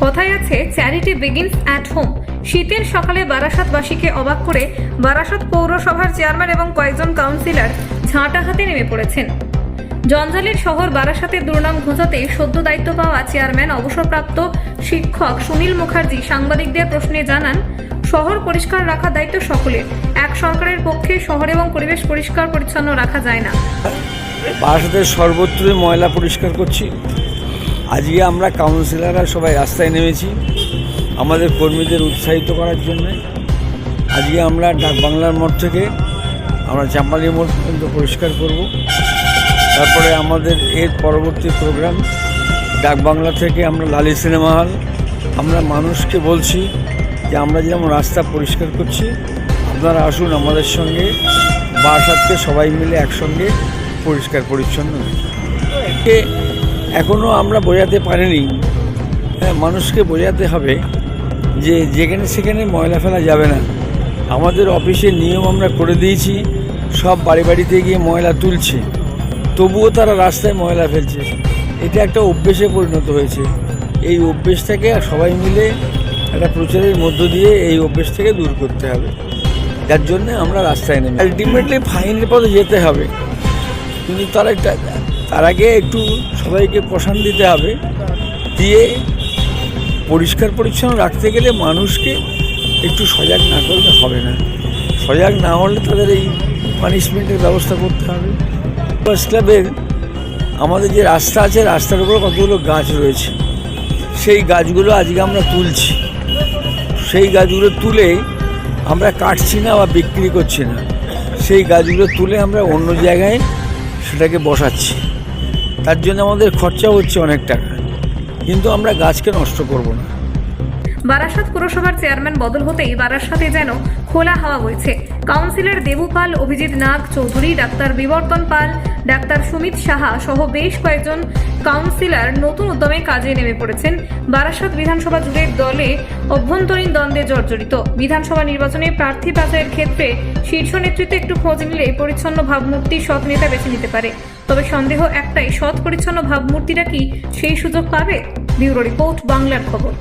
কথায় আছে charity begins at home. শীতের সকালে বারাসাতবাসীকে অবাক করে বারাসাত পৌরসভার চেয়ারম্যান এবং কয়েকজন কাউন্সিলর ঝাঁটা হাতে নেমে পড়েছেন। জঞ্জালের শহর বারাসাতের দুর্নাম ঘোচাতে সদ্য দায়িত্ব পাওয়া চেয়ারম্যান অবসরপ্রাপ্ত শিক্ষক সুনীল মুখার্জি সাংবাদিকদের প্রশ্নে জানান, শহর পরিষ্কার রাখার দায়িত্ব সকলের। এক সরকারের পক্ষে শহর এবং পরিবেশ পরিষ্কার পরিচ্ছন্ন রাখা যায় না। বারাসাতের সর্বত্রই ময়লা পরিষ্কার করছি। আজকে আমরা কাউন্সিলররা সবাই রাস্তায় নেমেছি আমাদের কর্মীদের উৎসাহিত করার জন্য। আজকে আমরা ডাকবাংলার মোড় থেকে আমরা চাম্পালি মোড় পর্যন্ত পরিষ্কার করব। তারপরে আমাদের এর পরবর্তী প্রোগ্রাম ডাকবাংলা থেকে আমরা লালি সিনেমা হল। আমরা মানুষকে বলছি যে আমরা যেমন রাস্তা পরিষ্কার করছি, আপনারা আসুন আমাদের সঙ্গে বারাসাতকে সবাই মিলে একসঙ্গে পরিষ্কার পরিচ্ছন্ন। এখনও আমরা বোঝাতে পারিনি, মানুষকে বোঝাতে হবে যে যেখানে সেখানে ময়লা ফেলা যাবে না। আমাদের অফিসের নিয়ম আমরা করে দিয়েছি, সব বাড়ি বাড়িতে গিয়ে ময়লা তুলছে, তবুও তারা রাস্তায় ময়লা ফেলছে। এটা একটা অভ্যেসে পরিণত হয়েছে। এই অভ্যেসটাকে সবাই মিলে একটা প্রচারের মধ্য দিয়ে এই অভ্যেস থেকে দূর করতে হবে, যার জন্যে আমরা রাস্তায় নেমে আলটিমেটলি ফাইনের পথে যেতে হবে। কিন্তু তার আগে একটু সবাইকে প্রশান্তি দিতে হবে, দিয়ে পরিষ্কার পরিচ্ছন্ন রাখতে গেলে মানুষকে একটু সজাগ না করলে হবে না। সজাগ না হলে তাদের এই পানিশমেন্টের ব্যবস্থা করতে হবে। ফার্স্ট ক্লাবের আমাদের যে রাস্তা আছে, রাস্তার উপর কতগুলো গাছ রয়েছে, সেই গাছগুলো আজকে আমরা তুলছি। সেই গাছগুলো তুলে আমরা কাটছি না বা বিক্রি করছি না, সেই গাছগুলো তুলে আমরা অন্য জায়গায় সেটাকে বসাচ্ছি। তার জন্য আমাদের খরচা হচ্ছে অনেক টাকা, কিন্তু আমরা গাছকে নষ্ট করব না। বারাসাত পুরসভার চেয়ারম্যান বদল হতেই বারাসাতে যেন খোলা হাওয়া বইছে। কাউন্সিলর দেবু পাল, অভিজিৎ নাগ চৌধুরী, ডাক্তার বিবর্তন পাল, ডাক্তার সুমিত সাহা সহ বেশ কয়েকজন কাউন্সিলর নতুন উদ্যমে কাজে নেমে পড়েছেন। বারাসাত বিধানসভা জুড়ে দলে অভ্যন্তরীণ দ্বন্দ্বে জর্জরিত। বিধানসভা নির্বাচনে প্রার্থী বাছাইয়ের ক্ষেত্রে শীর্ষ নেতৃত্ব একটু খোঁজ নিলে পরিচ্ছন্ন ভাবমূর্তি সৎ নেতা বেছে নিতে পারে। তবে সন্দেহ একটাই, সৎ পরিচ্ছন্ন ভাবমূর্তিরা কি সেই সুযোগ পাবে? ব্যুরো রিপোর্ট, বাংলার খবর।